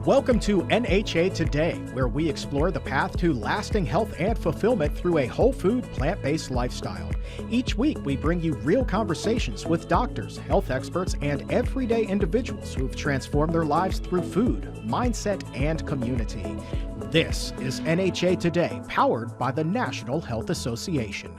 Welcome to NHA Today, where we explore the path to lasting health and fulfillment through a whole food, plant-based lifestyle. Each week, we bring you real conversations with doctors, health experts, and everyday individuals who've transformed their lives through food, mindset, and community. This is NHA Today, powered by the National Health Association.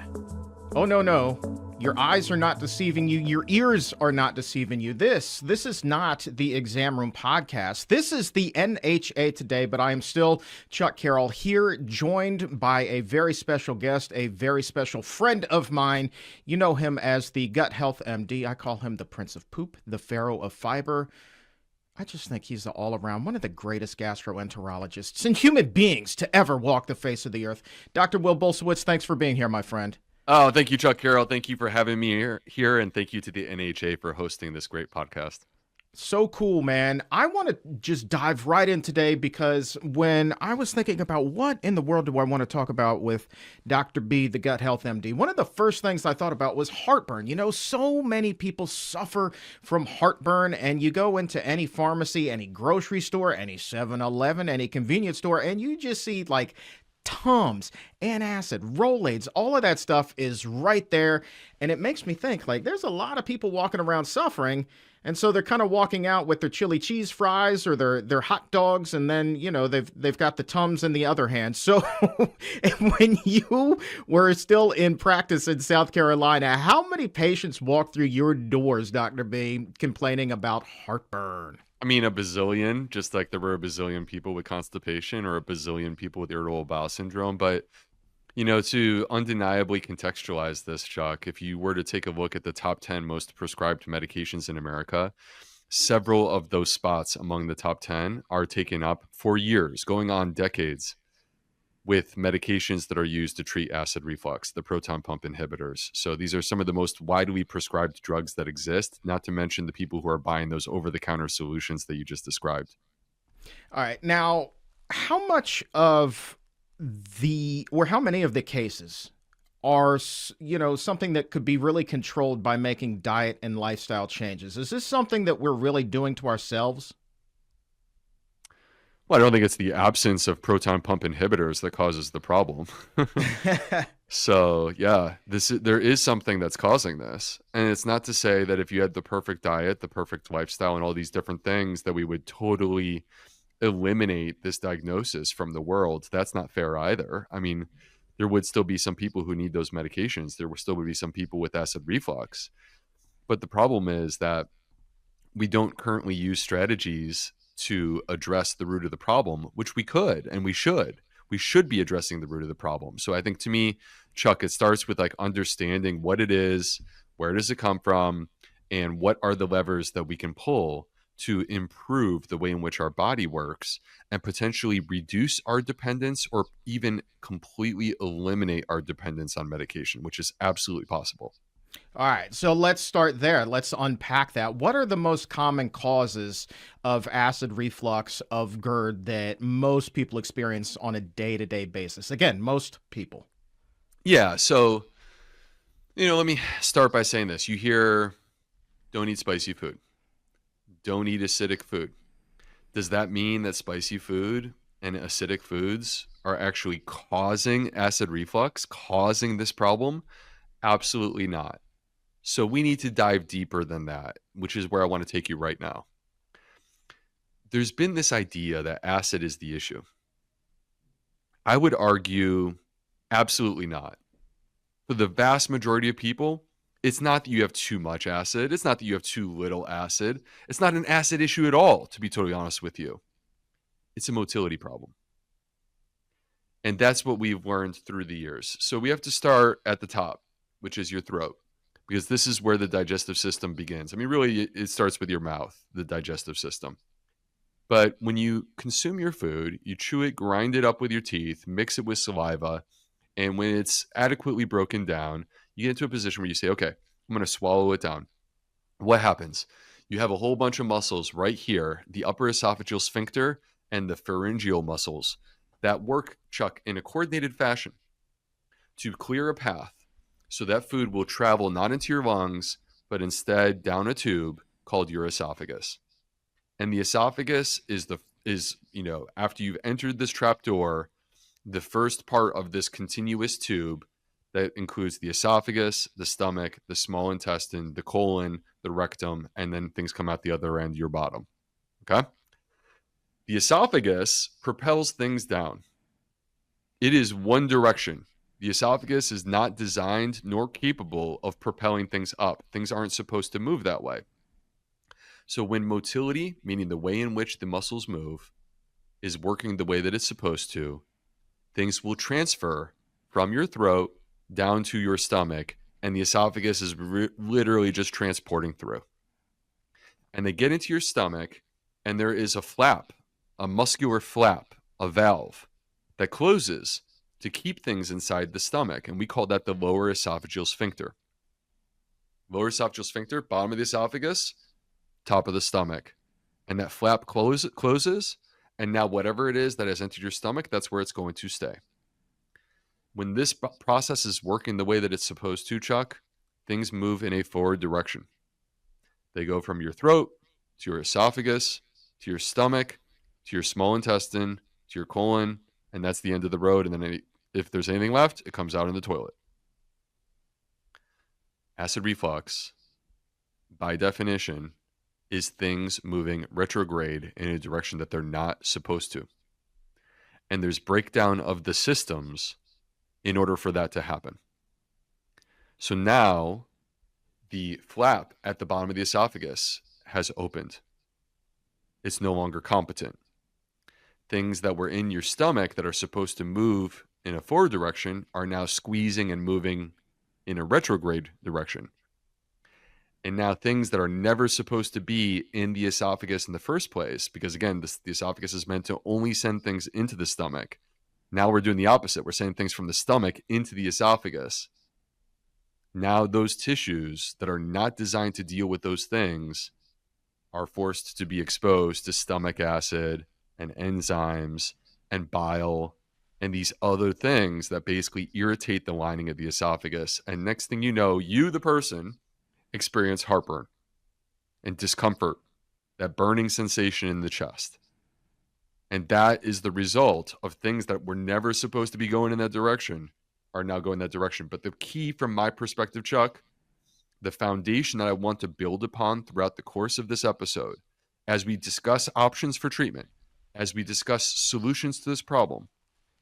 Oh, no. Your eyes are not deceiving you. Your ears are not deceiving you. This is not the Exam Room Podcast. This is the NHA Today, but I am still Chuck Carroll here, joined by a very special guest, a very special friend of mine. You know him as the Gut Health MD. I call him the Prince of Poop, the Pharaoh of Fiber. I just think he's all-around one of the greatest gastroenterologists and human beings to ever walk the face of the earth. Dr. Will Bulsiewicz, thanks for being here, my friend. Oh, thank you, Chuck Carroll. Thank you for having me here, and thank you to the NHA for hosting this great podcast. So cool, man. I want to just dive right in today because when I was thinking about what in the world do I want to talk about with Dr. B, the Gut Health MD, one of the first things I thought about was heartburn. You know, so many people suffer from heartburn, and you go into any pharmacy, any grocery store, any 7-Eleven, any convenience store, and you just see like Tums, antacid, Rolaids, all of that stuff is right there. And it makes me think, like, there's a lot of people walking around suffering. And so they're kind of walking out with their chili cheese fries or their hot dogs. And then, you know, they've got the Tums in the other hand. So when you were still in practice in South Carolina, how many patients walked through your doors, Dr. B, complaining about heartburn? I mean, a bazillion, just like there were a bazillion people with constipation or a bazillion people with irritable bowel syndrome. But, you know, to undeniably contextualize this, Chuck, if you were to take a look at the top 10 most prescribed medications in America, several of those spots among the top 10 are taken up for years, going on decades, with medications that are used to treat acid reflux, the proton pump inhibitors. So these are some of the most widely prescribed drugs that exist, not to mention the people who are buying those over-the-counter solutions that you just described. All right. Now, how much of how many of the cases are, you know, something that could be really controlled by making diet and lifestyle changes? Is this something that we're really doing to ourselves? Well, I don't think it's the absence of proton pump inhibitors that causes the problem. So, yeah, there is something that's causing this. And it's not to say that if you had the perfect diet, the perfect lifestyle, and all these different things, that we would totally eliminate this diagnosis from the world. That's not fair either. I mean, there would still be some people who need those medications. There would still be some people with acid reflux. But the problem is that we don't currently use strategies to address the root of the problem, which we could and we should. We should be addressing the root of the problem. So I think, to me, Chuck, it starts with like understanding what it is, where does it come from, and what are the levers that we can pull to improve the way in which our body works and potentially reduce our dependence or even completely eliminate our dependence on medication, which is absolutely possible. All right, so let's start there. Let's unpack that. What are the most common causes of acid reflux, of GERD, that most people experience on a day-to-day basis? Again, most people. Yeah, so, you know, let me start by saying this. You hear, don't eat spicy food. Don't eat acidic food. Does that mean that spicy food and acidic foods are actually causing acid reflux, causing this problem? Absolutely not. So we need to dive deeper than that, which is where I want to take you right now. There's been this idea that acid is the issue. I would argue absolutely not. For the vast majority of people, it's not that you have too much acid. It's not that you have too little acid. It's not an acid issue at all, to be totally honest with you. It's a motility problem. And that's what we've learned through the years. So we have to start at the top, which is your throat, because this is where the digestive system begins. I mean, really, it starts with your mouth, the digestive system. But when you consume your food, you chew it, grind it up with your teeth, mix it with saliva, and when it's adequately broken down, you get into a position where you say, okay, I'm going to swallow it down. What happens? You have a whole bunch of muscles right here, the upper esophageal sphincter and the pharyngeal muscles, that work, Chuck, in a coordinated fashion to clear a path so that food will travel not into your lungs, but instead down a tube called your esophagus. And the esophagus is is, after you've entered this trap door, the first part of this continuous tube that includes the esophagus, the stomach, the small intestine, the colon, the rectum, and then things come out the other end, your bottom. Okay? The esophagus propels things down. It is one direction. The esophagus is not designed nor capable of propelling things up. Things aren't supposed to move that way. So when motility, meaning the way in which the muscles move, is working the way that it's supposed to, things will transfer from your throat down to your stomach, and the esophagus is literally just transporting through. And they get into your stomach, and there is a flap, a muscular flap, a valve that closes to keep things inside the stomach, and we call that the lower esophageal sphincter. Lower esophageal sphincter, bottom of the esophagus, top of the stomach. And that flap closes, and now whatever it is that has entered your stomach, that's where it's going to stay. When this process is working the way that it's supposed to, Chuck, things move in a forward direction. They go from your throat to your esophagus, to your stomach, to your small intestine, to your colon, and that's the end of the road. And then if there's anything left, it comes out in the toilet. Acid reflux, by definition, is things moving retrograde in a direction that they're not supposed to. And there's breakdown of the systems in order for that to happen. So now the flap at the bottom of the esophagus has opened. It's no longer competent. Things that were in your stomach that are supposed to move in a forward direction are now squeezing and moving in a retrograde direction. And now things that are never supposed to be in the esophagus in the first place, because again, the esophagus is meant to only send things into the stomach. Now we're doing the opposite. We're sending things from the stomach into the esophagus. Now those tissues that are not designed to deal with those things are forced to be exposed to stomach acid and enzymes and bile and these other things that basically irritate the lining of the esophagus. And next thing you know, you, the person, experience heartburn and discomfort, that burning sensation in the chest. And that is the result of things that were never supposed to be going in that direction are now going that direction. But the key from my perspective, Chuck, the foundation that I want to build upon throughout the course of this episode, as we discuss options for treatment, as we discuss solutions to this problem,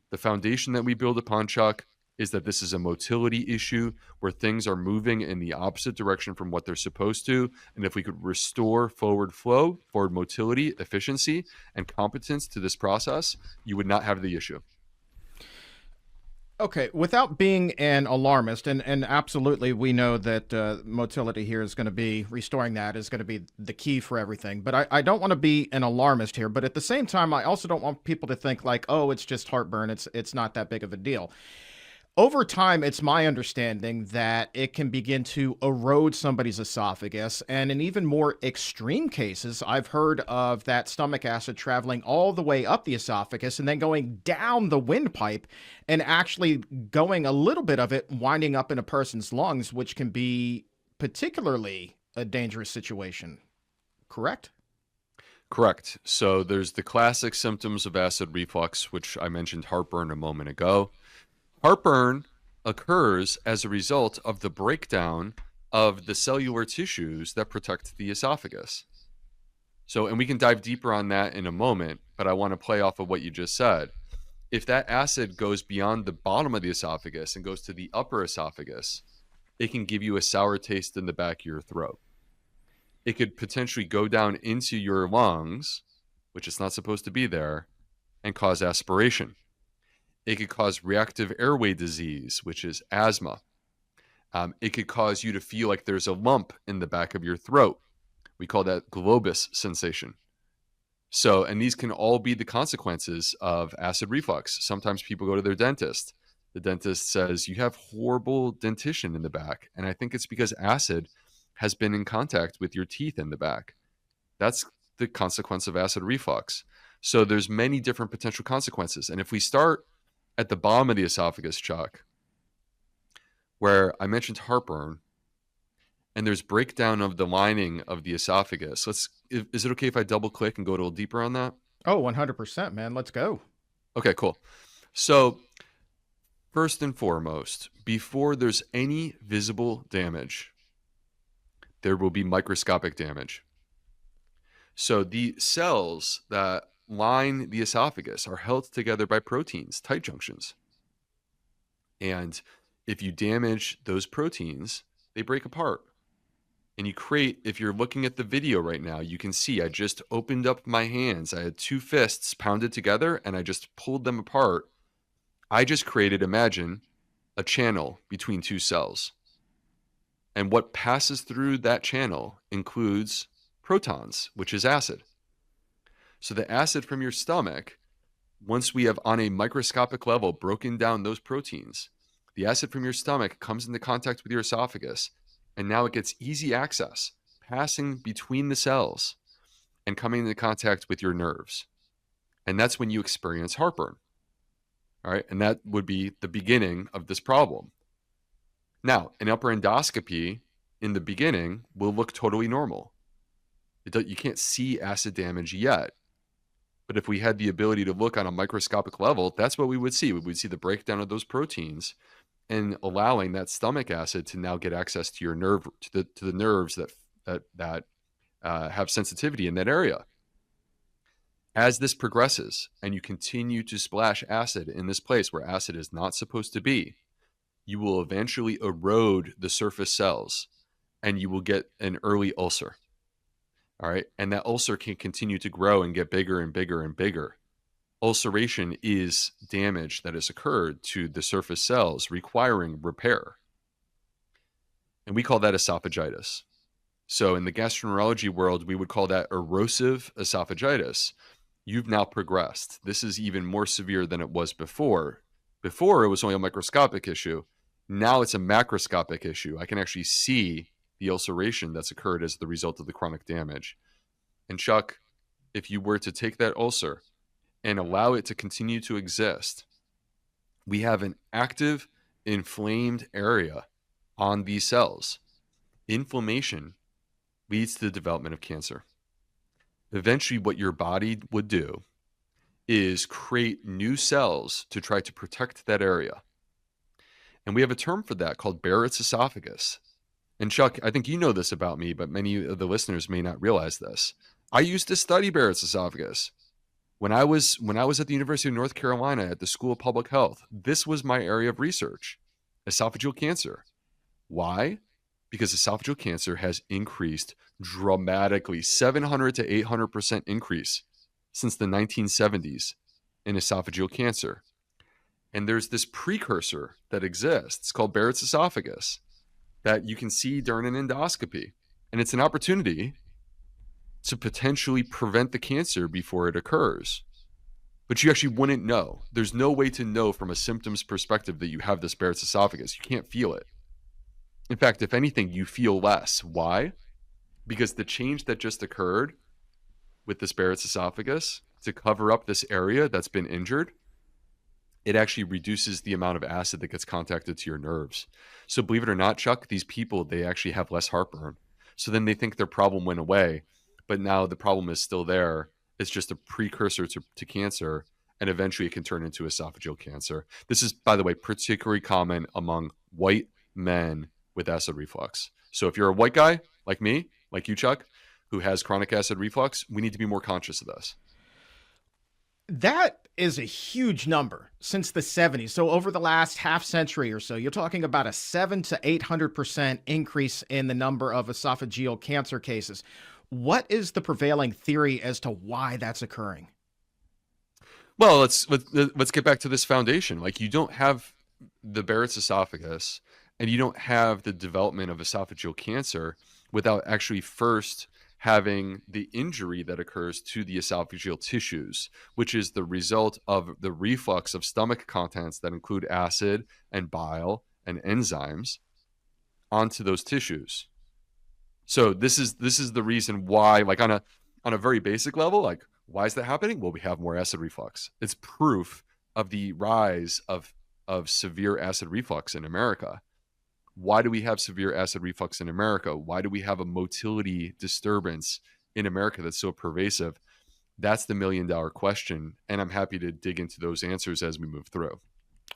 the foundation that we build upon, Chuck, is that this is a motility issue where things are moving in the opposite direction from what they're supposed to. And if we could restore forward flow, forward motility, efficiency, and competence to this process, you would not have the issue. Okay, without being an alarmist, and absolutely we know that motility here is going to be, restoring that is going to be the key for everything. But I don't want to be an alarmist here. But at the same time, I also don't want people to think like, oh, it's just heartburn. It's not that big of a deal. Over time, it's my understanding that it can begin to erode somebody's esophagus. And in even more extreme cases, I've heard of that stomach acid traveling all the way up the esophagus and then going down the windpipe and actually going a little bit of it winding up in a person's lungs, which can be particularly a dangerous situation. Correct? Correct. So there's the classic symptoms of acid reflux, which I mentioned heartburn a moment ago. Heartburn occurs as a result of the breakdown of the cellular tissues that protect the esophagus. So, and we can dive deeper on that in a moment, but I want to play off of what you just said. If that acid goes beyond the bottom of the esophagus and goes to the upper esophagus, it can give you a sour taste in the back of your throat. It could potentially go down into your lungs, which is not supposed to be there, and cause aspiration. It could cause reactive airway disease, which is asthma. It could cause you to feel like there's a lump in the back of your throat. We call that globus sensation. So, and these can all be the consequences of acid reflux. Sometimes people go to their dentist. The dentist says, you have horrible dentition in the back. And I think it's because acid has been in contact with your teeth in the back. That's the consequence of acid reflux. So there's many different potential consequences. And if we start at the bottom of the esophagus, Chuck, where I mentioned heartburn, and there's breakdown of the lining of the esophagus. Is it okay if I double click and go a little deeper on that? Oh, 100%, man. Let's go. Okay, cool. So first and foremost, before there's any visible damage, there will be microscopic damage. So the cells that line the esophagus are held together by proteins, tight junctions. And if you damage those proteins, they break apart. And you create, if you're looking at the video right now, you can see I just opened up my hands. I had two fists pounded together and I just pulled them apart. I just created, imagine, a channel between two cells. And what passes through that channel includes protons, which is acid. So the acid from your stomach, once we have on a microscopic level broken down those proteins, the acid from your stomach comes into contact with your esophagus, and now it gets easy access, passing between the cells and coming into contact with your nerves. And that's when you experience heartburn. All right. And that would be the beginning of this problem. Now, an upper endoscopy in the beginning will look totally normal. You can't see acid damage yet. But if we had the ability to look on a microscopic level, that's what we would see. We would see the breakdown of those proteins and allowing that stomach acid to now get access to your nerve, to the nerves that have sensitivity in that area. As this progresses and you continue to splash acid in this place where acid is not supposed to be, you will eventually erode the surface cells and you will get an early ulcer. All right. And that ulcer can continue to grow and get bigger and bigger and bigger. Ulceration is damage that has occurred to the surface cells requiring repair. And we call that esophagitis. So in the gastroenterology world, we would call that erosive esophagitis. You've now progressed. This is even more severe than it was before. Before, it was only a microscopic issue. Now it's a macroscopic issue. I can actually see the ulceration that's occurred as the result of the chronic damage. And Chuck, if you were to take that ulcer and allow it to continue to exist, we have an active, inflamed area on these cells. Inflammation leads to the development of cancer. Eventually, what your body would do is create new cells to try to protect that area. And we have a term for that called Barrett's esophagus. And Chuck, I think you know this about me, but many of the listeners may not realize this. I used to study Barrett's esophagus. When I was at the University of North Carolina at the School of Public Health, this was my area of research, esophageal cancer. Why? Because esophageal cancer has increased dramatically, 700 to 800% increase since the 1970s in esophageal cancer. And there's this precursor that exists called Barrett's esophagus that you can see during an endoscopy. And it's an opportunity to potentially prevent the cancer before it occurs. But you actually wouldn't know. There's no way to know from a symptoms perspective that you have this Barrett's esophagus. You can't feel it. In fact, if anything, you feel less. Why? Because the change that just occurred with this Barrett's esophagus to cover up this area that's been injured, it actually reduces the amount of acid that gets contacted to your nerves. So believe it or not, Chuck, these people, they actually have less heartburn. So then they think their problem went away, but now the problem is still there. It's just a precursor to cancer, and eventually it can turn into esophageal cancer. This is, by the way, particularly common among white men with acid reflux. So if you're a white guy like me, like you, Chuck, who has chronic acid reflux, we need to be more conscious of this. That is a huge number since the 70s. So over the last half century or so, you're talking about a 700 to 800% increase in the number of esophageal cancer cases. What is the prevailing theory as to why that's occurring? Well, let's get back to this foundation. Like, you don't have the Barrett's esophagus and you don't have the development of esophageal cancer without actually first having the injury that occurs to the esophageal tissues, which is the result of the reflux of stomach contents that include acid and bile and enzymes onto those tissues. So this is the reason why, like on a very basic level, like, why is that happening? Well, we have more acid reflux. It's proof of the rise of severe acid reflux in America. Why do we have severe acid reflux in America? Why do we have a motility disturbance in America that's so pervasive? That's the $1 million question. And I'm happy to dig into those answers as we move through.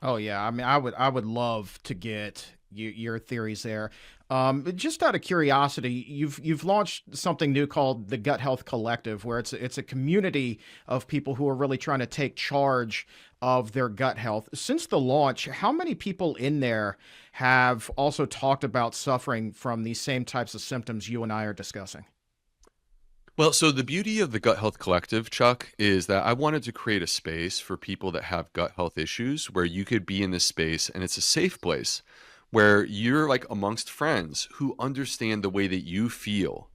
Oh yeah, I mean, I would love to get your theories there. Just out of curiosity, you've launched something new called the Gut Health Collective, where it's a community of people who are really trying to take charge of their gut health. Since the launch, how many people in there have also talked about suffering from these same types of symptoms you and I are discussing? Well, so the beauty of the Gut Health Collective, Chuck, is that I wanted to create a space for people that have gut health issues where you could be in this space and it's a safe place where you're like amongst friends who understand the way that you feel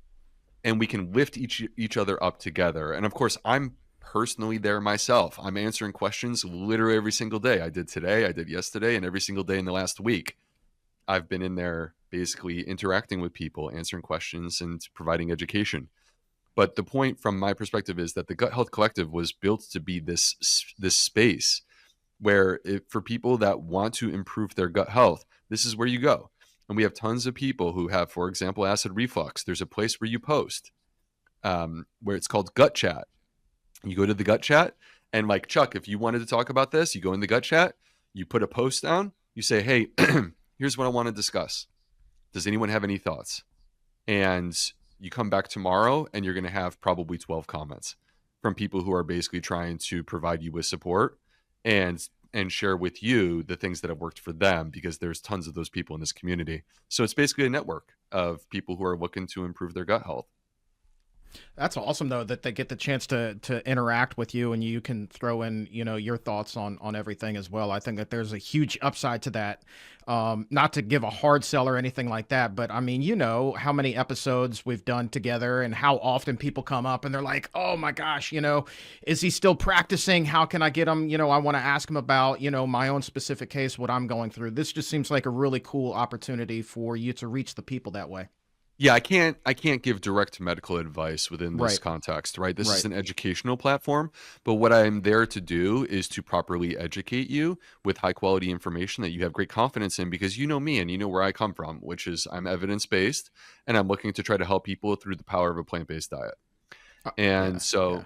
and we can lift each other up together. And of course, I'm personally there myself. I'm answering questions literally every single day. I did today, I did yesterday, and every single day in the last week. I've been in there basically interacting with people, answering questions and providing education. But the point from my perspective is that the Gut Health Collective was built to be this space where for people that want to improve their gut health, this is where you go. And we have tons of people who have, for example, acid reflux. There's a place where you post where it's called Gut Chat. You go to the Gut Chat and like Chuck, if you wanted to talk about this, you go in the Gut Chat, you put a post down, you say, hey, here's what I want to discuss. Does anyone have any thoughts? And you come back tomorrow and you're going to have probably 12 comments from people who are basically trying to provide you with support and share with you the things that have worked for them, because there's tons of those people in this community. So it's basically a network of people who are looking to improve their gut health. That's awesome though that they get the chance to interact with you and you can throw in, your thoughts on everything as well. I think that there's a huge upside to that. Not to give a hard sell or anything like that, but I mean, how many episodes we've done together and how often people come up and they're like, "Oh my gosh, is he still practicing? How can I get him? I want to ask him about, my own specific case, what I'm going through." This just seems like a really cool opportunity for you to reach the people that way. Yeah, I can't give direct medical advice within this Right. context, right? This is Right. an educational platform, but what I'm there to do is to properly educate you with high quality information that you have great confidence in, because you know me and you know where I come from, which is I'm evidence-based and I'm looking to try to help people through the power of a plant-based diet. And Yeah. Yeah. so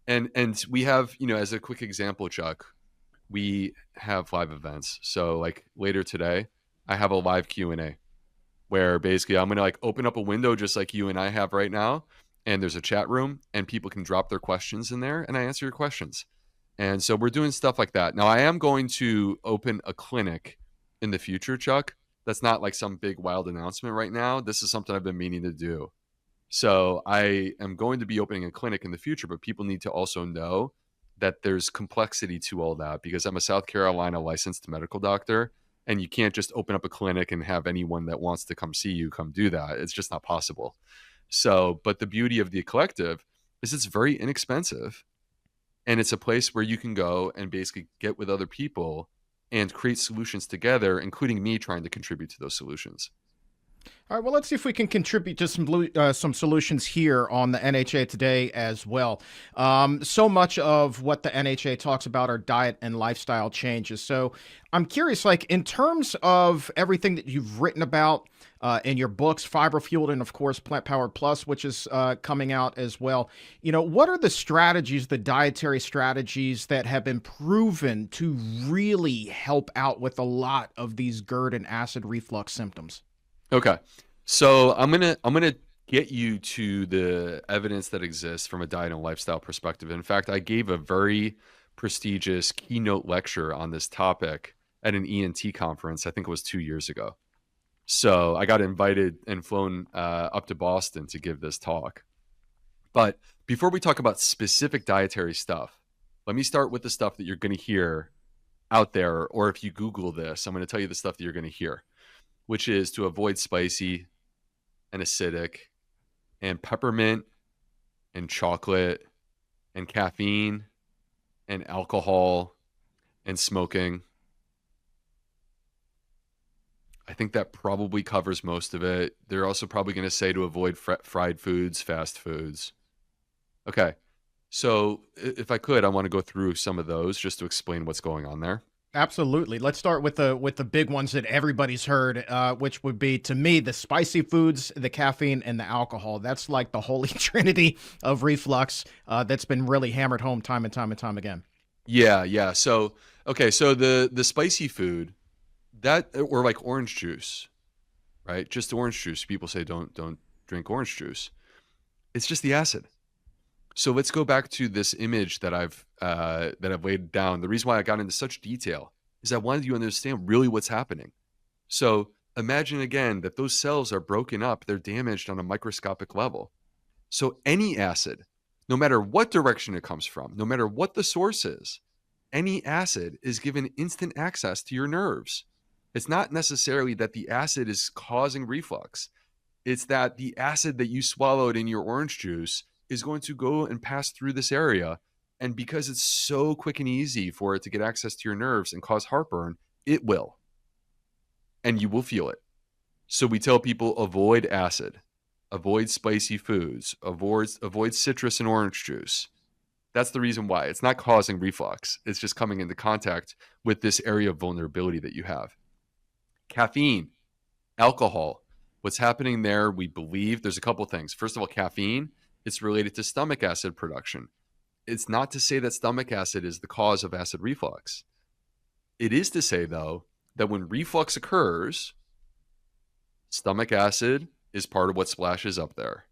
and we have, as a quick example, Chuck, we have live events. So like later today, I have a live Q&A where basically I'm going to like open up a window just like you and I have right now. And there's a chat room and people can drop their questions in there and I answer your questions. And so we're doing stuff like that. Now I am going to open a clinic in the future, Chuck. That's not like some big wild announcement right now. This is something I've been meaning to do. So I am going to be opening a clinic in the future, but people need to also know that there's complexity to all that, because I'm a South Carolina licensed medical doctor and you can't just open up a clinic and have anyone that wants to come see you come do that. It's just not possible. So, but the beauty of the collective is it's very inexpensive and it's a place where you can go and basically get with other people and create solutions together, including me trying to contribute to those solutions. All right, well, let's see if we can contribute to some solutions here on the NHA Today as well. So much of what the NHA talks about are diet and lifestyle changes. So I'm curious, like in terms of everything that you've written about in your books, Fiber Fueled, and of course Plant Powered Plus, which is coming out as well. What are the strategies, the dietary strategies that have been proven to really help out with a lot of these GERD and acid reflux symptoms? Okay. So I'm gonna get you to the evidence that exists from a diet and lifestyle perspective. In fact, I gave a very prestigious keynote lecture on this topic at an ENT conference. I think it was 2 years ago. So I got invited and flown up to Boston to give this talk. But before we talk about specific dietary stuff, let me start with the stuff that you're going to hear out there. Or if you Google this, I'm going to tell you the stuff that you're going to hear, which is to avoid spicy and acidic and peppermint and chocolate and caffeine and alcohol and smoking. I think that probably covers most of it. They're also probably going to say to avoid fried foods, fast foods. Okay. So if I could, I want to go through some of those just to explain what's going on there. Absolutely. Let's start with the big ones that everybody's heard, which would be, to me, the spicy foods, the caffeine, and the alcohol. That's like the holy trinity of reflux. That's been really hammered home time and time and time again. Yeah, yeah. So okay, so the spicy food, that, or like orange juice, right? Just orange juice. People say don't drink orange juice. It's just the acid. So let's go back to this image that I've laid down. The reason why I got into such detail is I wanted you to understand really what's happening. So imagine again that those cells are broken up, they're damaged on a microscopic level. So any acid, no matter what direction it comes from, no matter what the source is, any acid is given instant access to your nerves. It's not necessarily that the acid is causing reflux. It's that the acid that you swallowed in your orange juice is going to go and pass through this area. And because it's so quick and easy for it to get access to your nerves and cause heartburn, it will. And you will feel it. So we tell people avoid acid, avoid spicy foods, avoid citrus and orange juice. That's the reason why. It's not causing reflux. It's just coming into contact with this area of vulnerability that you have. Caffeine, alcohol. What's happening there, we believe, there's a couple things. First of all, caffeine, it's related to stomach acid production. It's not to say that stomach acid is the cause of acid reflux. It is to say, though, that when reflux occurs, stomach acid is part of what splashes up there.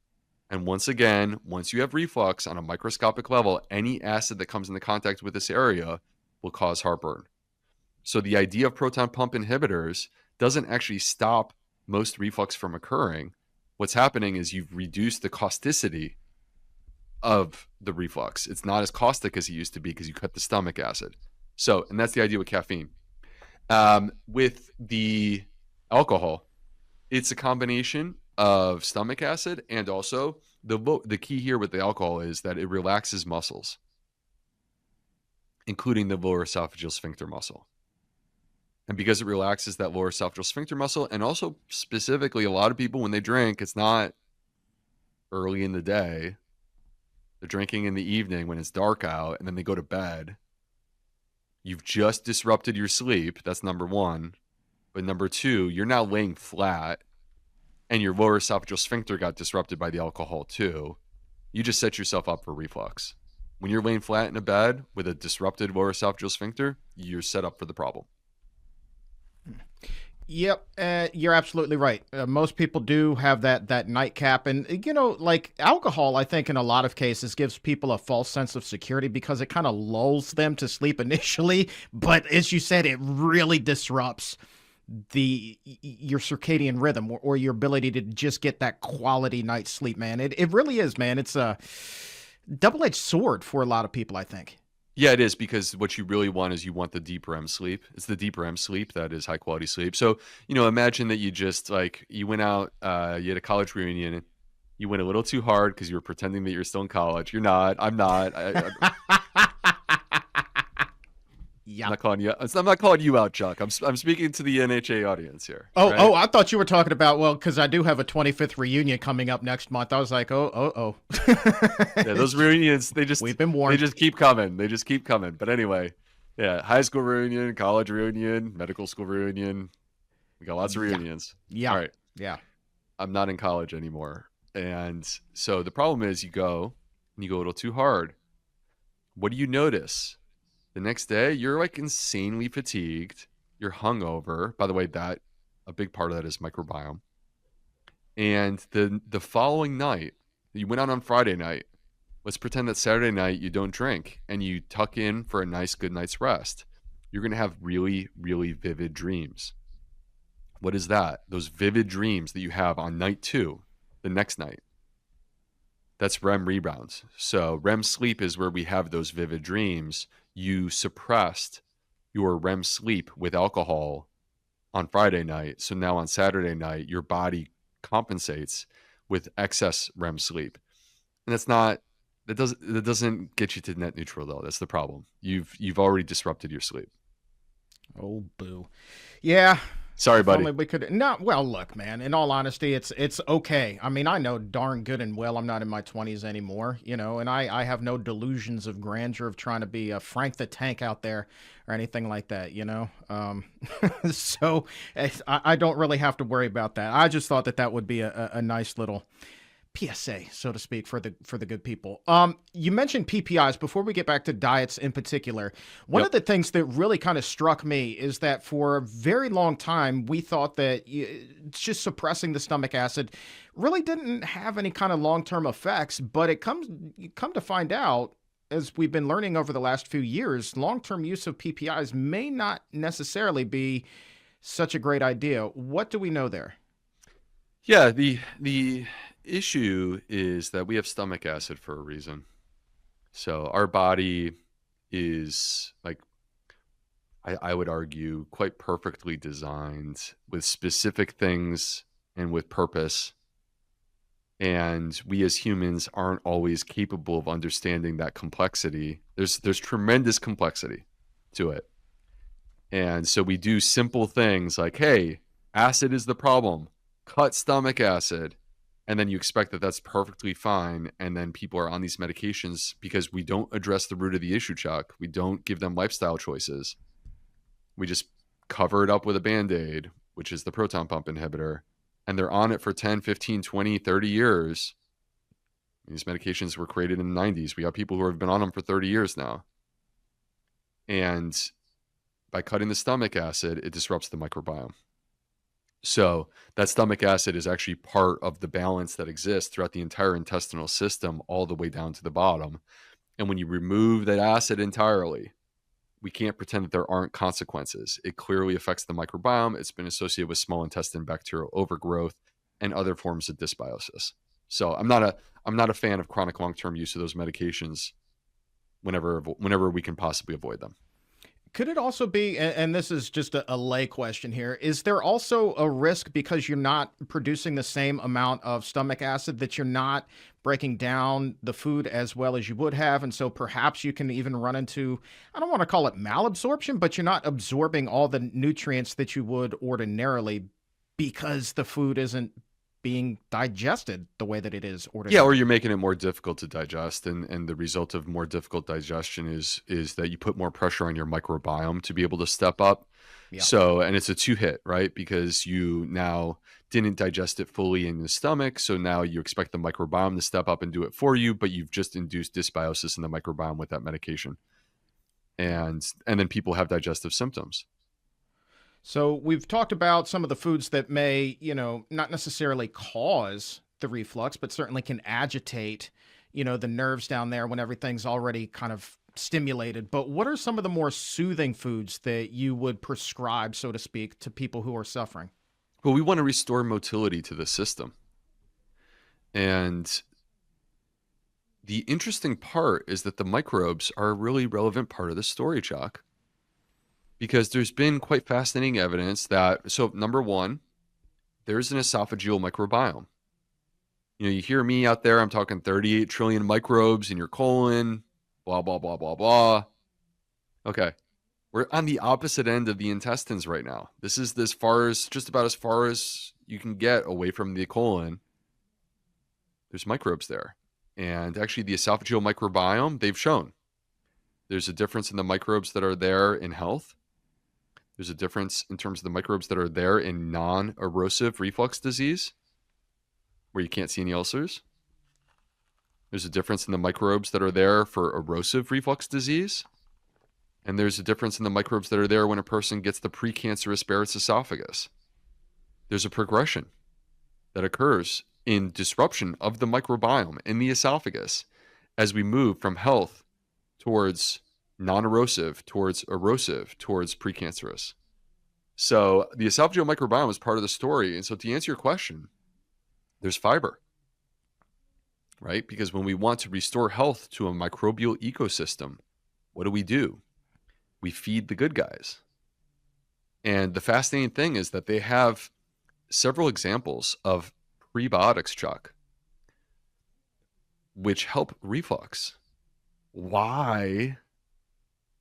And once again, once you have reflux on a microscopic level, any acid that comes into contact with this area will cause heartburn. So the idea of proton pump inhibitors doesn't actually stop most reflux from occurring. What's happening is you've reduced the causticity of the reflux. It's not as caustic as it used to be because you cut the stomach acid. So, and that's the idea with caffeine. With the alcohol, it's a combination of stomach acid, and also the key here with the alcohol is that it relaxes muscles, including the lower esophageal sphincter muscle. And because it relaxes that lower esophageal sphincter muscle, and also specifically, a lot of people, when they drink, it's not early in the day. They're drinking in the evening when it's dark out, and then they go to bed. You've just disrupted your sleep. That's number one. But number two, you're now laying flat, and your lower esophageal sphincter got disrupted by the alcohol too. You just set yourself up for reflux. When you're laying flat in a bed with a disrupted lower esophageal sphincter, you're set up for the problem. Yep, you're absolutely right. Most people do have that nightcap, and like alcohol, I think in a lot of cases gives people a false sense of security because it kind of lulls them to sleep initially, but as you said, it really disrupts your circadian rhythm, or your ability to just get that quality night's sleep, man. It really is, man. It's a double-edged sword for a lot of people, I think. Yeah, it is, because what you really want is you want the deep REM sleep. It's the deep REM sleep that is high quality sleep. So, imagine that you just you went out, you had a college reunion, you went a little too hard because you were pretending that you're still in college. You're not. I'm not. Yeah. I'm not calling you out, Chuck. I'm speaking to the NHA audience here. Oh, right? I thought you were talking about, well, because I do have a 25th reunion coming up next month. I was like, oh. Yeah, those reunions, we've been warned. They just keep coming. But anyway, yeah, high school reunion, college reunion, medical school reunion. We got lots of reunions. Yeah. All right. Yeah. I'm not in college anymore. And so the problem is you go a little too hard. What do you notice? The next day, you're insanely fatigued. You're hungover. By the way, a big part of that is microbiome. And the following night, you went out on Friday night. Let's pretend that Saturday night you don't drink and you tuck in for a nice, good night's rest. You're going to have really, really vivid dreams. What is that? Those vivid dreams that you have on night 2, the next night. That's REM rebounds. So REM sleep is where we have those vivid dreams. You suppressed your REM sleep with alcohol on Friday night. So now on Saturday night, your body compensates with excess REM sleep. And that doesn't get you to net neutral, though. That's the problem. You've already disrupted your sleep. Oh, boo. Yeah. Sorry, If buddy. only we could. No, well, look, man. In all honesty, it's okay. I mean, I know darn good and well I'm not in my 20s anymore, and I have no delusions of grandeur of trying to be a Frank the Tank out there or anything like that. So I don't really have to worry about that. I just thought that would be a nice little PSA, so to speak, for the good people. You mentioned PPIs. Before we get back to diets in particular, one Yep. of the things that really kind of struck me is that for a very long time we thought that just suppressing the stomach acid really didn't have any kind of long-term effects, but you come to find out, as we've been learning over the last few years, long-term use of PPIs may not necessarily be such a great idea. What do we know there? Yeah, the issue is that we have stomach acid for a reason. So our body is like, I would argue, quite perfectly designed with specific things and with purpose. And we as humans aren't always capable of understanding that complexity. There's tremendous complexity to it. And so we do simple things like, hey, acid is the problem, cut stomach acid. And then you expect that that's perfectly fine. And then people are on these medications because we don't address the root of the issue, Chuck. We don't give them lifestyle choices. We just cover it up with a Band-Aid, which is the proton pump inhibitor. And they're on it for 10, 15, 20, 30 years. These medications were created in the 90s. We have people who have been on them for 30 years now. And by cutting the stomach acid, it disrupts the microbiome. So that stomach acid is actually part of the balance that exists throughout the entire intestinal system, all the way down to the bottom. And when you remove that acid entirely, we can't pretend that there aren't consequences. It clearly affects the microbiome. It's been associated with small intestine bacterial overgrowth and other forms of dysbiosis. So I'm not a fan of chronic long-term use of those medications whenever we can possibly avoid them. Could it also be, and this is just a lay question here, is there also a risk because you're not producing the same amount of stomach acid that you're not breaking down the food as well as you would have? And so perhaps you can even run into, I don't want to call it malabsorption, but you're not absorbing all the nutrients that you would ordinarily because the food isn't being digested the way that it is ordinarily. Yeah, or you're making it more difficult to digest, and the result of more difficult digestion is that you put more pressure on your microbiome to be able to step up. Yeah. So, and it's a two-hit, right? Because you now didn't digest it fully in the stomach, so now you expect the microbiome to step up and do it for you, but you've just induced dysbiosis in the microbiome with that medication. And then people have digestive symptoms. So we've talked about some of the foods that may, not necessarily cause the reflux, but certainly can agitate, the nerves down there when everything's already kind of stimulated. But what are some of the more soothing foods that you would prescribe, so to speak, to people who are suffering? Well, we want to restore motility to the system. And the interesting part is that the microbes are a really relevant part of the story, Chuck. Because there's been quite fascinating evidence that, so number one, there's an esophageal microbiome. You hear me out there, I'm talking 38 trillion microbes in your colon, blah, blah, blah, blah, blah. Okay. We're on the opposite end of the intestines right now. This is just about as far as you can get away from the colon. There's microbes there. And actually the esophageal microbiome, they've shown there's a difference in the microbes that are there in health. There's a difference in terms of the microbes that are there in non-erosive reflux disease, where you can't see any ulcers. There's a difference in the microbes that are there for erosive reflux disease. And there's a difference in the microbes that are there when a person gets the precancerous Barrett's esophagus. There's a progression that occurs in disruption of the microbiome in the esophagus as we move from health towards non-erosive, towards erosive, towards precancerous. So the esophageal microbiome is part of the story. And so to answer your question, there's fiber, right? Because when we want to restore health to a microbial ecosystem, what do? We feed the good guys. And the fascinating thing is that they have several examples of prebiotics, Chuck, which help reflux. Why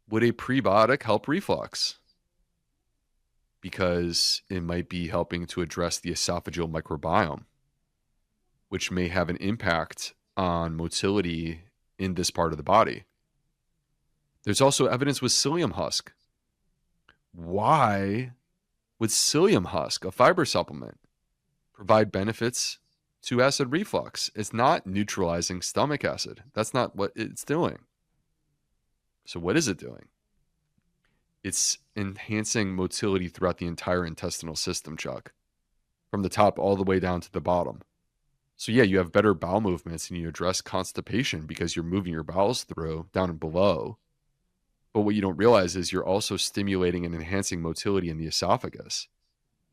would a prebiotic help reflux? because it might be helping to address the esophageal microbiome, which may have an impact on motility in this part of the body. There's also evidence with psyllium husk. Why would psyllium husk, a fiber supplement, provide benefits to acid reflux? It's not neutralizing stomach acid. That's not what it's doing. So what is it doing? It's enhancing motility throughout the entire intestinal system, Chuck, from the top all the way down to the bottom. So yeah, you have better bowel movements and you address constipation because you're moving your bowels through down and below. But what you don't realize is you're also stimulating and enhancing motility in the esophagus,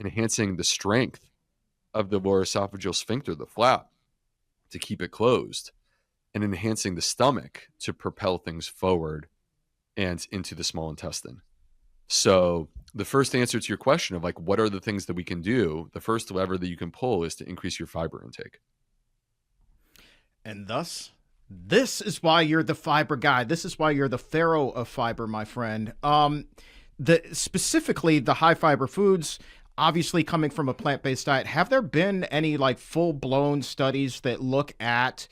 enhancing the strength of the lower esophageal sphincter, the flap, to keep it closed, and enhancing the stomach to propel things forward and into the small intestine. So the first answer to your question of like, what are the things that we can do? The first lever that you can pull is to increase your fiber intake. And thus, this is why you're the fiber guy. This is why you're the pharaoh of fiber, my friend. Specifically the high fiber foods, obviously coming from a plant-based diet. Have there been any like full-blown studies that look at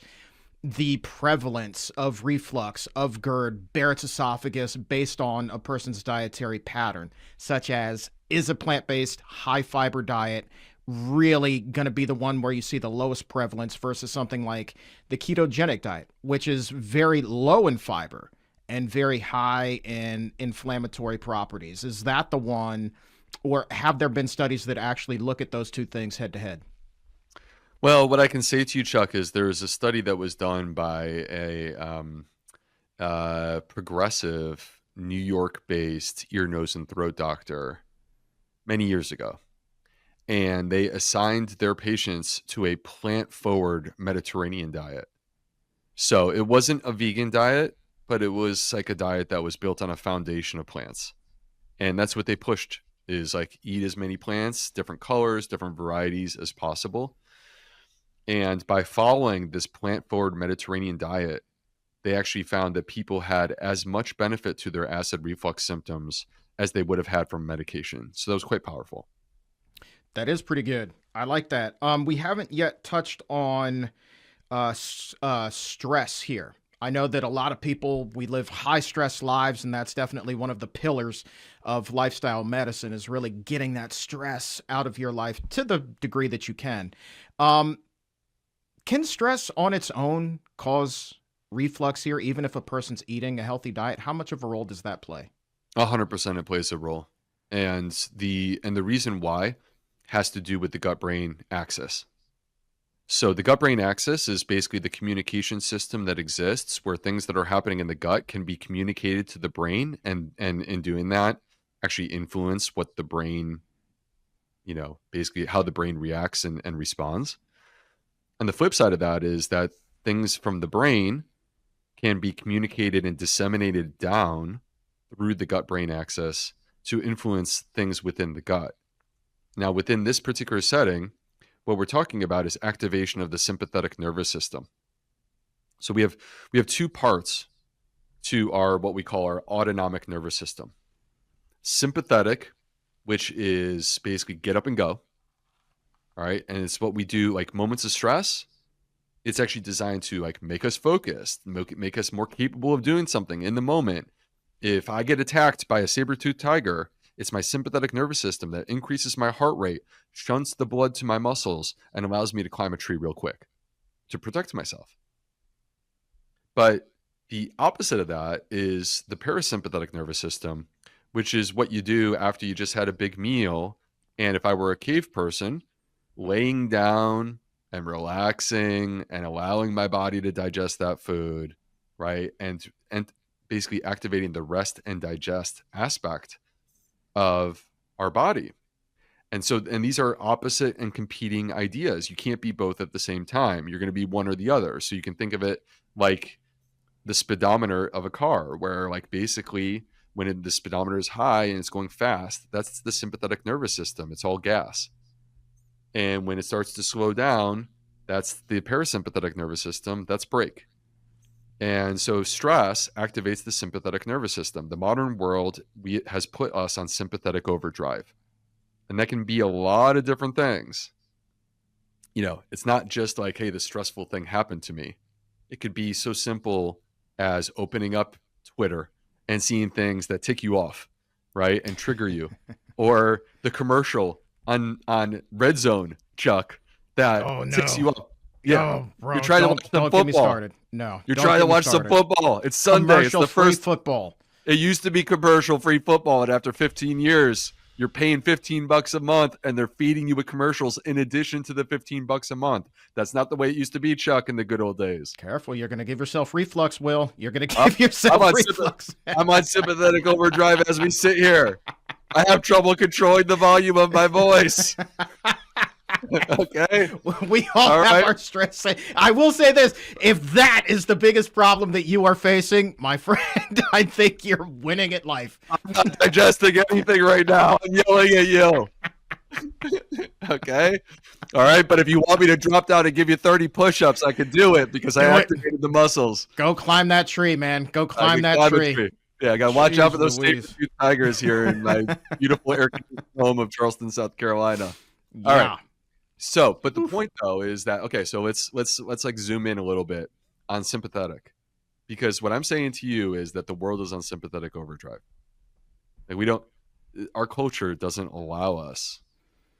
the prevalence of reflux, of GERD, Barrett's esophagus based on a person's dietary pattern, such as, is a plant-based high fiber diet really going to be the one where you see the lowest prevalence versus something like the ketogenic diet, which is very low in fiber and very high in inflammatory properties? Is that the one, or have there been studies that actually look at those two things head to head? Well, what I can say to you, Chuck, is there's a study that was done by a progressive New York-based ear, nose, and throat doctor many years ago. And they assigned their patients to a plant-forward Mediterranean diet. So it wasn't a vegan diet, but it was like a diet that was built on a foundation of plants. And that's what they pushed, is like eat as many plants, different colors, different varieties as possible. And by following this plant-forward Mediterranean diet, they actually found that people had as much benefit to their acid reflux symptoms as they would have had from medication. So that was quite powerful. That is pretty good. I like that. We haven't yet touched on stress here. I know that a lot of people, we live high stress lives, and that's definitely one of the pillars of lifestyle medicine, is really getting that stress out of your life to the degree that you can. Can stress on its own cause reflux here, even if a person's eating a healthy diet? How much of a role does that play? 100% it plays a role. And the reason why has to do with the gut-brain axis. So the gut-brain axis is basically the communication system that exists where things that are happening in the gut can be communicated to the brain, and in doing that, actually influence what the brain, basically how the brain reacts and responds. And the flip side of that is that things from the brain can be communicated and disseminated down through the gut-brain axis to influence things within the gut. Now, within this particular setting, what we're talking about is activation of the sympathetic nervous system. So we have two parts to our what we call our autonomic nervous system. Sympathetic, which is basically get up and go. All right. And it's what we do, like moments of stress. It's actually designed to like make us focused, make us more capable of doing something in the moment. If I get attacked by a saber-toothed tiger, it's my sympathetic nervous system that increases my heart rate, shunts the blood to my muscles, and allows me to climb a tree real quick to protect myself. But the opposite of that is the parasympathetic nervous system, which is what you do after you just had a big meal. And if I were a cave person, laying down and relaxing and allowing my body to digest that food, right? And basically activating the rest and digest aspect of our body. And these are opposite and competing ideas. You can't be both at the same time. You're going to be one or the other. So you can think of it like the speedometer of a car, where like basically when the speedometer is high and it's going fast, that's the sympathetic nervous system. It's all gas. And when it starts to slow down, that's the parasympathetic nervous system. That's brake. And so stress activates the sympathetic nervous system. The modern world has put us on sympathetic overdrive. And that can be a lot of different things. It's not just like, hey, this stressful thing happened to me. It could be so simple as opening up Twitter and seeing things that tick you off, right? And trigger you. Or the commercial on Red Zone, Chuck, that ticks you off. Yeah. Oh, bro, You're trying to watch some football. Get me started. No. You're trying to watch some football. It's Sunday. It's the first football. It used to be commercial-free football, and after 15 years, you're paying $15 a month, and they're feeding you with commercials in addition to the $15 a month. That's not the way it used to be, Chuck, in the good old days. Careful, you're going to give yourself reflux, Will. You're going to give yourself reflux. I'm on sympathetic overdrive as we sit here. I have trouble controlling the volume of my voice. Okay. We all have our stress. I will say this. If that is the biggest problem that you are facing, my friend, I think you're winning at life. I'm not digesting anything right now. I'm yelling at you. Okay. All right. But if you want me to drop down and give you 30 push-ups, I can do it because I activated the muscles. Go climb that tree, man. Go climb that tree. Yeah, I got to watch out for those saber-tooth tigers here in my beautiful air-conditioned home of Charleston, South Carolina. All right. So, but the point though is that, okay, so let's like zoom in a little bit on sympathetic, because what I'm saying to you is that the world is on sympathetic overdrive. Like our culture doesn't allow us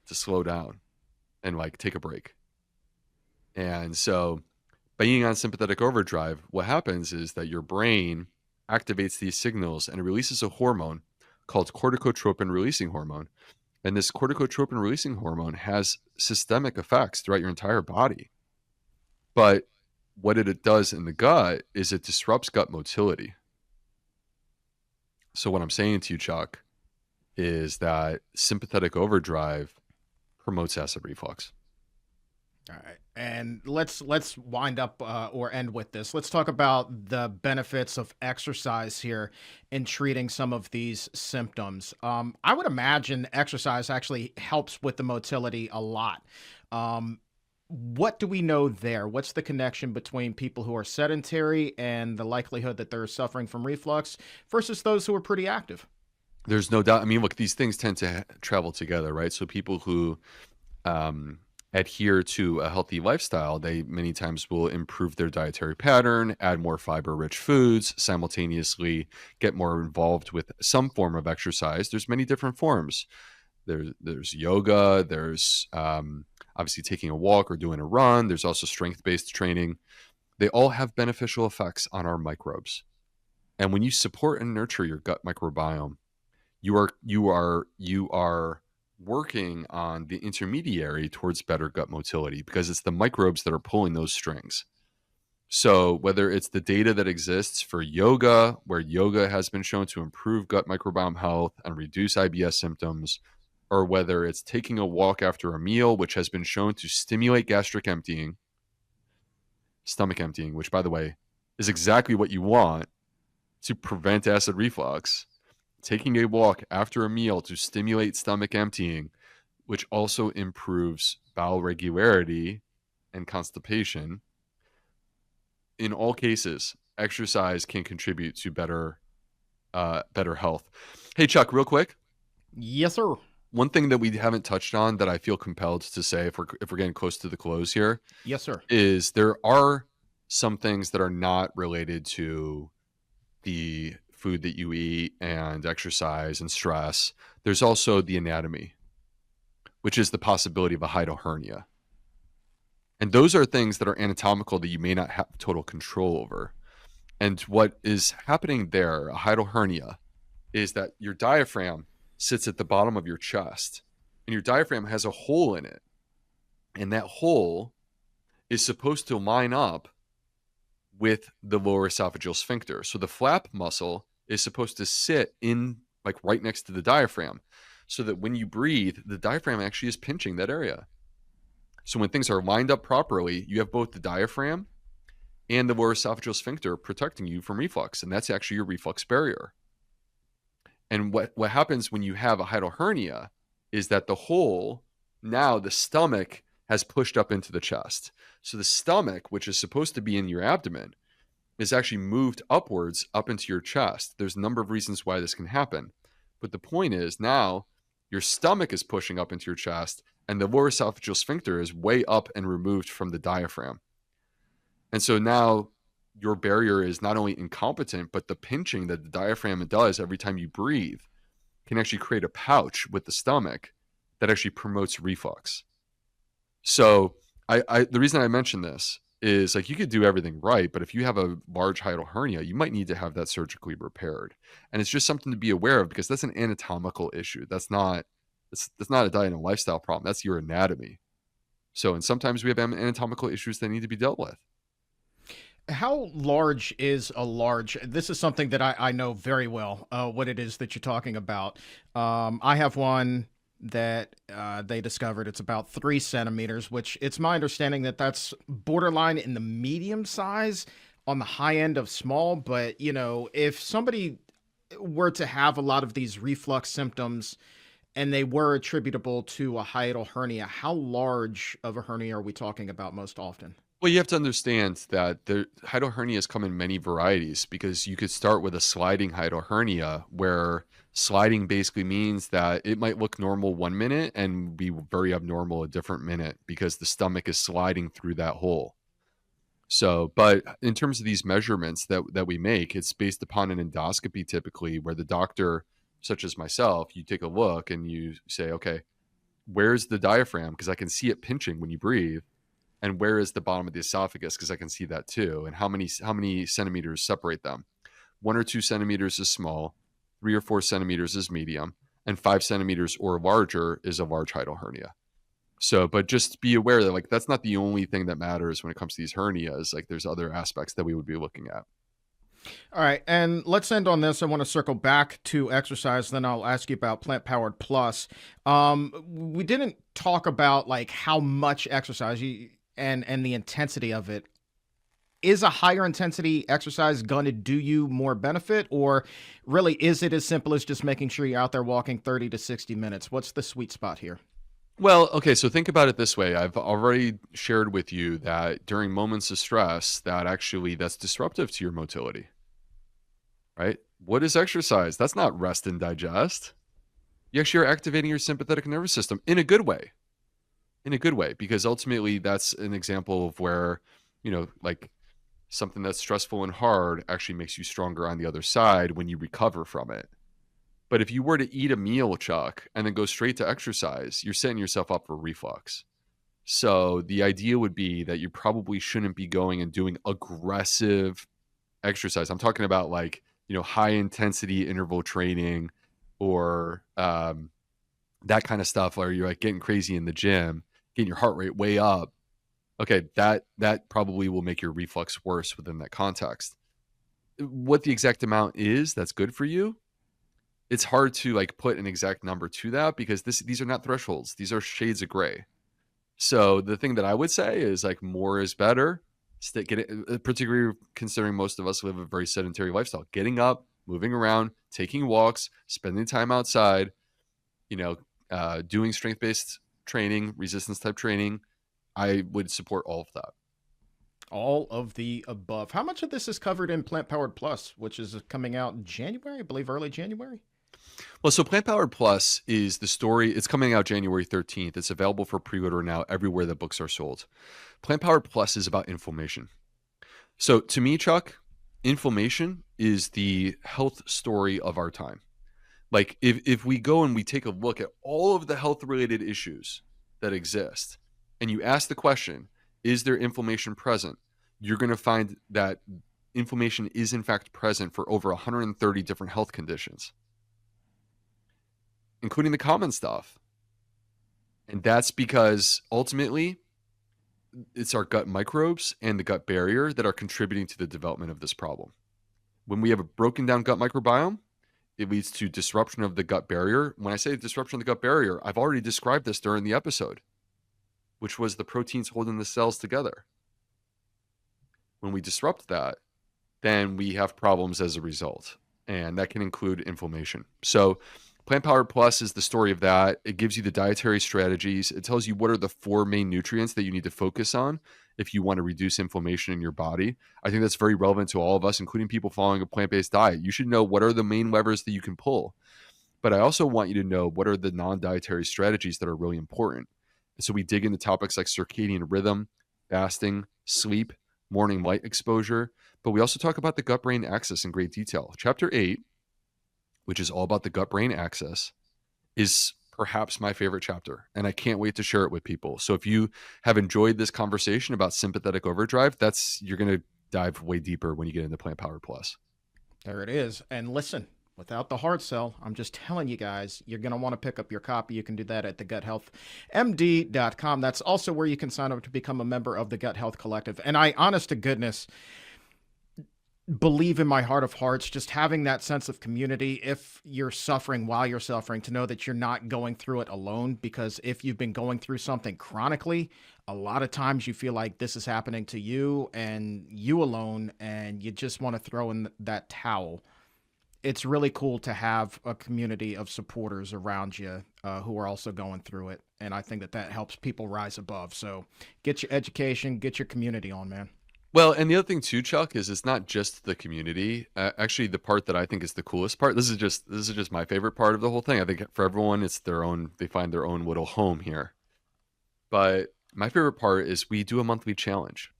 to slow down and like take a break. And so being on sympathetic overdrive, what happens is that your brain activates these signals and it releases a hormone called corticotropin releasing hormone. And this corticotropin releasing hormone has systemic effects throughout your entire body. But what it does in the gut is it disrupts gut motility. So what I'm saying to you, Chuck, is that sympathetic overdrive promotes acid reflux. All right. And let's wind up or end with this. Let's talk about the benefits of exercise here in treating some of these symptoms. I would imagine exercise actually helps with the motility a lot. What do we know there? What's the connection between people who are sedentary and the likelihood that they're suffering from reflux versus those who are pretty active? There's no doubt. I mean, look, these things tend to travel together, right? So people who adhere to a healthy lifestyle, they many times will improve their dietary pattern, add more fiber-rich foods, simultaneously get more involved with some form of exercise. There's many different forms. There's yoga. There's obviously taking a walk or doing a run. There's also strength-based training. They all have beneficial effects on our microbes. And when you support and nurture your gut microbiome, you are working on the intermediary towards better gut motility, because it's the microbes that are pulling those strings. So whether it's the data that exists for yoga, where yoga has been shown to improve gut microbiome health and reduce IBS symptoms, or whether it's taking a walk after a meal, which has been shown to stimulate gastric emptying, stomach emptying, which, by the way, is exactly what you want to prevent acid reflux. Taking a walk after a meal to stimulate stomach emptying, which also improves bowel regularity and constipation. In all cases, exercise can contribute to better health. Hey, Chuck, real quick. Yes, sir. One thing that we haven't touched on that I feel compelled to say, if we're getting close to the close here, yes, sir, is there are some things that are not related to the food that you eat and exercise and stress. There's also the anatomy, which is the possibility of a hiatal hernia. And those are things that are anatomical that you may not have total control over. And what is happening there, a hiatal hernia, is that your diaphragm sits at the bottom of your chest, and your diaphragm has a hole in it. And that hole is supposed to line up with the lower esophageal sphincter. So the flap muscle is supposed to sit in, like, right next to the diaphragm, so that when you breathe, the diaphragm actually is pinching that area. So when things are lined up properly, you have both the diaphragm and the lower esophageal sphincter protecting you from reflux, and that's actually your reflux barrier. And what happens when you have a hiatal hernia is that the hole, now the stomach has pushed up into the chest. So the stomach, which is supposed to be in your abdomen, is actually moved upwards up into your chest. There's a number of reasons why this can happen. But the point is, now your stomach is pushing up into your chest, and the lower esophageal sphincter is way up and removed from the diaphragm. And so now your barrier is not only incompetent, but the pinching that the diaphragm does every time you breathe can actually create a pouch with the stomach that actually promotes reflux. So the reason I mention this is, like, you could do everything right, but if you have a large hiatal hernia, you might need to have that surgically repaired. And it's just something to be aware of, because that's an anatomical issue. That's not a diet and lifestyle problem. That's your anatomy. So, and sometimes we have anatomical issues that need to be dealt with. How large is a large? This is something that I know very well, what it is that you're talking about. I have one that they discovered. It's about 3 centimeters, which it's my understanding that that's borderline in the medium size, on the high end of small. But, you know, if somebody were to have a lot of these reflux symptoms and they were attributable to a hiatal hernia, how large of a hernia are we talking about most often? Well, you have to understand that the hiatal hernias come in many varieties, because you could start with a sliding hiatal hernia, where sliding basically means that it might look normal 1 minute and be very abnormal a different minute, because the stomach is sliding through that hole. So, but in terms of these measurements that we make, it's based upon an endoscopy typically, where the doctor, such as myself, you take a look and you say, okay, where's the diaphragm? Because I can see it pinching when you breathe. And where is the bottom of the esophagus? Because I can see that too. And how many centimeters separate them? 1 or 2 centimeters is small, 3 or 4 centimeters is medium, and 5 centimeters or larger is a large hiatal hernia. So, but just be aware that, like, that's not the only thing that matters when it comes to these hernias. Like, there's other aspects that we would be looking at. All right, and let's end on this. I want to circle back to exercise, then I'll ask you about Plant Powered Plus. We didn't talk about, like, how much exercise and the intensity of it. Is a higher intensity exercise going to do you more benefit, or really is it as simple as just making sure you're out there walking 30 to 60 minutes? What's the sweet spot here? Well, okay, so think about it this way. I've already shared with you that during moments of stress, that's disruptive to your motility, right? What is exercise? That's not rest and digest. You actually are activating your sympathetic nervous system in a good way. In a good way, because ultimately that's an example of where, you know, like, something that's stressful and hard actually makes you stronger on the other side when you recover from it. But if you were to eat a meal, Chuck, and then go straight to exercise, you're setting yourself up for reflux. So the idea would be that you probably shouldn't be going and doing aggressive exercise. I'm talking about, like, you know, high intensity interval training, or that kind of stuff, where you're like getting crazy in the gym, getting your heart rate way up. Okay, that probably will make your reflux worse within that context. What the exact amount is that's good for you, it's hard to, like, put an exact number to that, because these are not thresholds. These are shades of gray. So the thing that I would say is, like, more is better. Particularly considering most of us live a very sedentary lifestyle. Getting up, moving around, taking walks, spending time outside, you know, doing strength-based training, resistance type training. I would support all of that. All of the above. How much of this is covered in Plant Powered Plus, which is coming out in January, I believe early January? Well, so Plant Powered Plus is the story. It's coming out January 13th. It's available for pre-order now everywhere that books are sold. Plant Powered Plus is about inflammation. So to me, Chuck, inflammation is the health story of our time. Like, if we go and we take a look at all of the health-related issues that exist, and you ask the question, is there inflammation present? You're going to find that inflammation is in fact present for over 130 different health conditions, including the common stuff. And that's because ultimately it's our gut microbes and the gut barrier that are contributing to the development of this problem. When we have a broken down gut microbiome, it leads to disruption of the gut barrier. When I say disruption of the gut barrier, I've already described this during the episode, which was the proteins holding the cells together. When we disrupt that, then we have problems as a result, and that can include inflammation. So Plant Powered Plus is the story of that. It gives you the dietary strategies. It tells you what are the 4 main nutrients that you need to focus on if you want to reduce inflammation in your body. I think that's very relevant to all of us, including people following a plant-based diet. You should know what are the main levers that you can pull. but I also want you to know what are the non-dietary strategies that are really important. And so we dig into topics like circadian rhythm, fasting, sleep, morning light exposure, but we also talk about the gut-brain axis in great detail. Chapter 8, which is all about the gut-brain axis, is perhaps my favorite chapter, and I can't wait to share it with people. So if you have enjoyed this conversation about sympathetic overdrive, you're going to dive way deeper when you get into Plant Powered Plus. There it is. And listen, without the hard sell, I'm just telling you guys, you're going to want to pick up your copy. You can do that at theguthealthmd.com. That's also where you can sign up to become a member of the Gut Health Collective. And I, honest to goodness, believe in my heart of hearts, just having that sense of community, if you're suffering while you're suffering, to know that you're not going through it alone. Because if you've been going through something chronically, a lot of times you feel like this is happening to you and you alone, and you just want to throw in that towel. It's really cool to have a community of supporters around you who are also going through it. And I think that helps people rise above. So get your education, get your community on, man. Well, and the other thing too, Chuck, is it's not just the community. Actually, the part that I think is the coolest part, this is just my favorite part of the whole thing. I think for everyone, it's they find their own little home here. But my favorite part is we do a monthly challenge.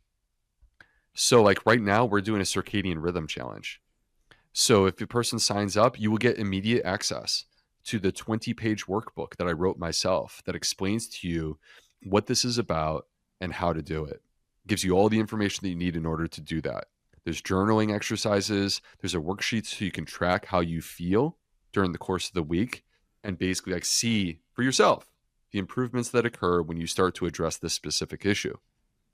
So like right now, we're doing a circadian rhythm challenge. So if a person signs up, you will get immediate access to the 20-page workbook that I wrote myself that explains to you what this is about and how to do it. Gives you all the information that you need in order to do that. There's journaling exercises. There's a worksheet so you can track how you feel during the course of the week and basically like see for yourself the improvements that occur when you start to address this specific issue.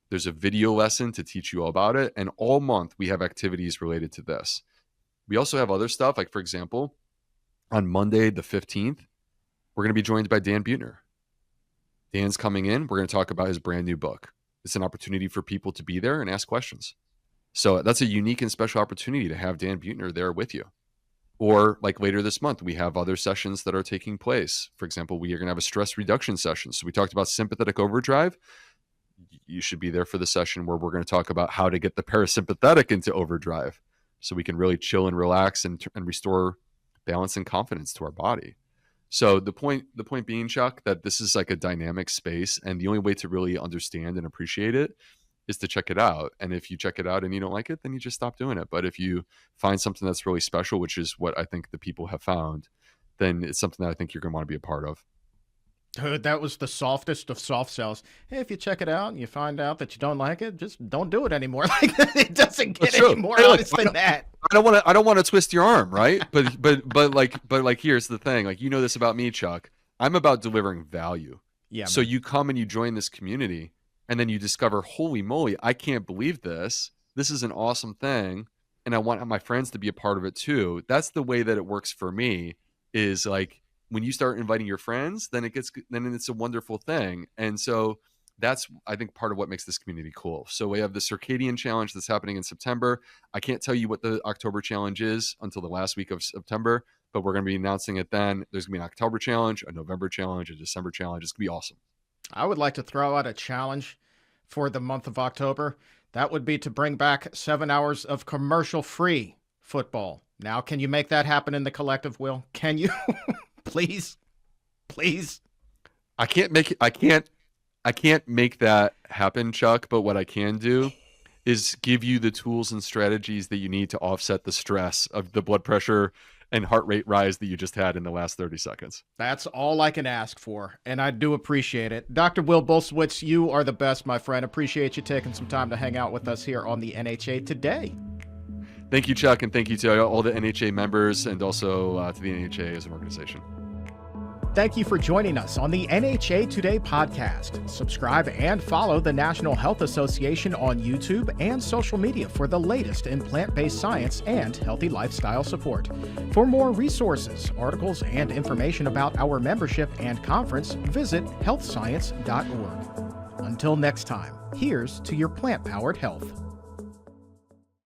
There's a video lesson to teach you all about it. And all month we have activities related to this. We also have other stuff. Like for example, on Monday, the 15th, we're going to be joined by Dan Buettner. Dan's coming in. We're going to talk about his brand new book. It's an opportunity for people to be there and ask questions. So that's a unique and special opportunity to have Dan Buettner there with you. Or like later this month, we have other sessions that are taking place. For example, we are going to have a stress reduction session. So we talked about sympathetic overdrive. You should be there for the session where we're going to talk about how to get the parasympathetic into overdrive so we can really chill and relax and restore balance and confidence to our body. So the point being, Chuck, that this is like a dynamic space, and the only way to really understand and appreciate it is to check it out. And if you check it out and you don't like it, then you just stop doing it. But if you find something that's really special, which is what I think the people have found, then it's something that I think you're going to want to be a part of. Dude, that was the softest of soft sells. Hey, if you check it out and you find out that you don't like it, just don't do it anymore. Like it doesn't get any more honest than that. I don't want to twist your arm, right? But here's the thing. Like, you know this about me, Chuck. I'm about delivering value. Yeah. So you come and you join this community, and then you discover, holy moly, I can't believe this. This is an awesome thing, and I want my friends to be a part of it too. That's the way that it works for me. Is like, when you start inviting your friends, then it's a wonderful thing. And so that's, I think, part of what makes this community cool. So we have the circadian challenge that's happening in September. I can't tell you what the October challenge is until the last week of September, but we're going to be announcing it then. There's going to be an October challenge, a November challenge, a December challenge. It's going to be awesome. I would like to throw out a challenge for the month of October. That would be to bring back 7 hours of commercial-free football. Now, can you make that happen in the collective, Will? Can you? Please. I can't make that happen, Chuck, but what I can do is give you the tools and strategies that you need to offset the stress of the blood pressure and heart rate rise that you just had in the last 30 seconds. That's all I can ask for, and I do appreciate it. Dr. Will Bulsiewicz, you are the best, my friend. Appreciate you taking some time to hang out with us here on the NHA Today. Thank you, Chuck, and thank you to all the NHA members and also to the NHA as an organization. Thank you for joining us on the NHA Today podcast. Subscribe and follow the National Health Association on YouTube and social media for the latest in plant-based science and healthy lifestyle support. For more resources, articles, and information about our membership and conference, visit healthscience.org. Until next time, here's to your plant-powered health.